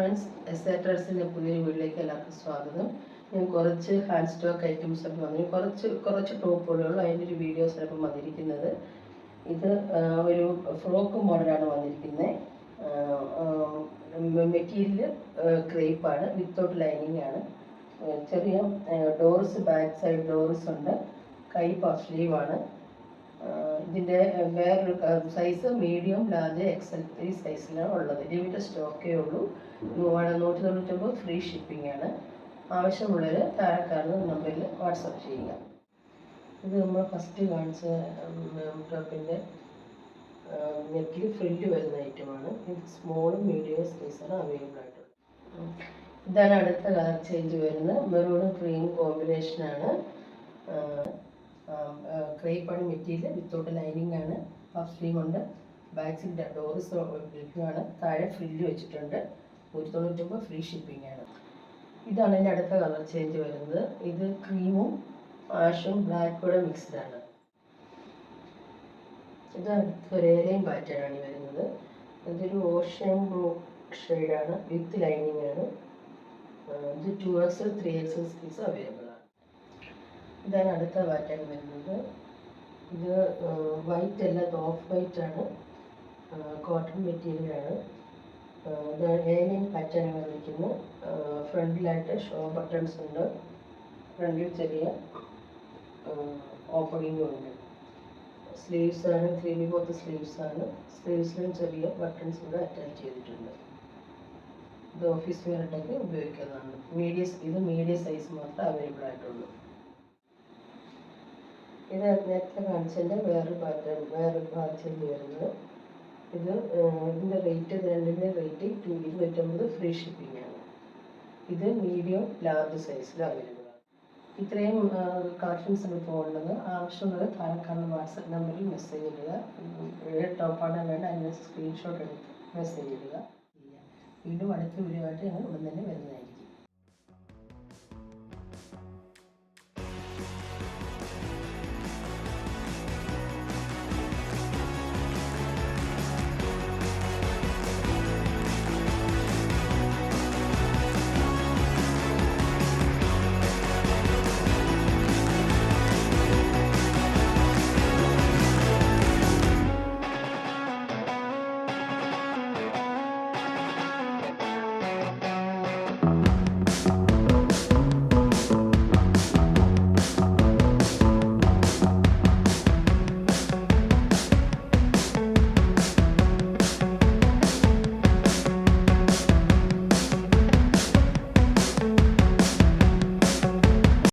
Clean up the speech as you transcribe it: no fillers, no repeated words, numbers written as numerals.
Friends, എസ്.എ. ട്രേഡ്സിൻ്റെ പുതിയൊരു വീട്ടിലേക്ക് എല്ലാവർക്കും സ്വാഗതം. ഞാൻ കുറച്ച് ഹാൻഡ് സ്റ്റോക്ക് ഐറ്റംസ് ഒക്കെ വന്നു, കുറച്ച് ടോപ്പുകളുള്ളൂ. അതിൻ്റെ ഒരു വീഡിയോസ് ഇപ്പം വന്നിരിക്കുന്നത്. ഇത് ഒരു ഫ്രോക്ക് മോഡലാണ് വന്നിരിക്കുന്നത്. മെറ്റീരിയൽ ക്രേപ്പാണ്, വിത്തൗട്ട് ലൈനിങ് ആണ്. ചെറിയ ഡോർസ്, ബാക്ക് സൈഡ് ഡോർസ് ഉണ്ട്. കൈ പഫ് സ്ലീവാണ്. ഇതിൻ്റെ വേറൊരു സൈസ് മീഡിയം, ലാർജ്, XL3 സൈസിലാണ് ഉള്ളത്. ലിമിറ്റഡ് സ്റ്റോക്കേ ഉള്ളൂ. 199 ഫ്രീ ഷിപ്പിംഗ് ആണ്. ആവശ്യമുള്ളവർ താഴെ കാണുന്ന നമ്പറിൽ വാട്സപ്പ് ചെയ്യുക. ഇത് നമ്മൾ ഫസ്റ്റ് കാണിച്ച ടോപ്പിൻ്റെ നെക്കിൽ ഫ്രില്ല് വരുന്ന ഐറ്റമാണ്. ഇത് സ്മോളും മീഡിയം സൈസാണ് അവൈലബിൾ ആയിട്ടുള്ളത്. ഇതാണ് അടുത്ത കളർ ചേഞ്ച് വരുന്നത്. മെറൂൺ ക്രീം കോമ്പിനേഷനാണ്. ക്രേപ്പാണ് മെറ്റീരിയൽ, വിത്തൗട്ട് ലൈനിങ് ആണ്. പഫ് സ്ലീവ് ഉണ്ട്. ബാക്ക് സൈഡ് ഡോർസ് ആണ്. താഴെ ഫ്രില്ല് വെച്ചിട്ടുണ്ട്. 199 ഫ്രീ ഷിപ്പിംഗ് ആണ്. ഇതാണ് എൻ്റെ അടുത്ത കളർ ചേഞ്ച് വരുന്നത്. ഇത് ക്രീമും ആഷും ബ്ലാക്കും കൂടെ മിക്സ്ഡ് ആണ്. ഇത് അടുത്തൊരു ഏലയും പാറ്റേൺ ആണ് വരുന്നത്. ഇതൊരു ഓഷ്യൻ ബ്ലൂ ഷെയ്ഡാണ്, വിത്ത് ലൈനിങ് ആണ്. ഇത് 2XL 3XL സൈസ് അവൈലബിൾ ആണ്. ഇതാണ് അടുത്ത പാറ്റേൺ വരുന്നത്. ഇത് വൈറ്റ് അല്ല, ഓഫ് വൈറ്റ് ആണ്. കോട്ടൺ മെറ്റീരിയലാണ്. ഇത് ഏലിയൻ പാറ്റേൺ വന്നിരിക്കുന്നത്. ഫ്രണ്ടിലായിട്ട് ഷോ ബട്ടൺസ് ഉണ്ട്. ഫ്രണ്ടിൽ ചെറിയ ഓപ്പണിങ്ങും ഉണ്ട്. സ്ലീവ്സ് ആണ്, 3/4 സ്ലീവ്സ് ആണ്. സ്ലീവ്സിലും ചെറിയ ബട്ടൺസ് കൂടെ അറ്റാച്ച് ചെയ്തിട്ടുണ്ട്. ഇത് ഓഫീസ് വെയറായിട്ടൊക്കെ ഉപയോഗിക്കുന്നതാണ്. ഇത് മീഡിയം സൈസ് മാത്രമേ അവൈലബിൾ ആയിട്ടുള്ളൂ. ഇത് നേരത്തെ കാണിച്ചതിൻ്റെ വേറൊരു പാറ്റേൺ വരുന്നത്. ഇതിൻ്റെ റേറ്റ്, രണ്ടിൻ്റെ റേറ്റ് 229 ഫ്രീ ഷിപ്പിംഗ് ആണ്. ഇത് മീഡിയം ലാർജ് സൈസിൽ അവൈലബിൾ ആണ്. ഇത്രയും കളക്ഷൻസ് ഇപ്പോൾ ഉള്ളത്. ആവശ്യമുള്ളത് താഴെ കാണുന്ന വാട്സപ്പ് നമ്പറിൽ മെസ്സേജ് ഇടുക. ടോപ്പാണ് വേണ്ട, അതിന് സ്ക്രീൻഷോട്ട് എടുത്ത് മെസ്സേജ് ഇടുക. വീണ്ടും അടുത്ത വീഡിയോ ആയിട്ട് ഞങ്ങൾ ഉടൻ തന്നെ വരുന്നതായിരിക്കും.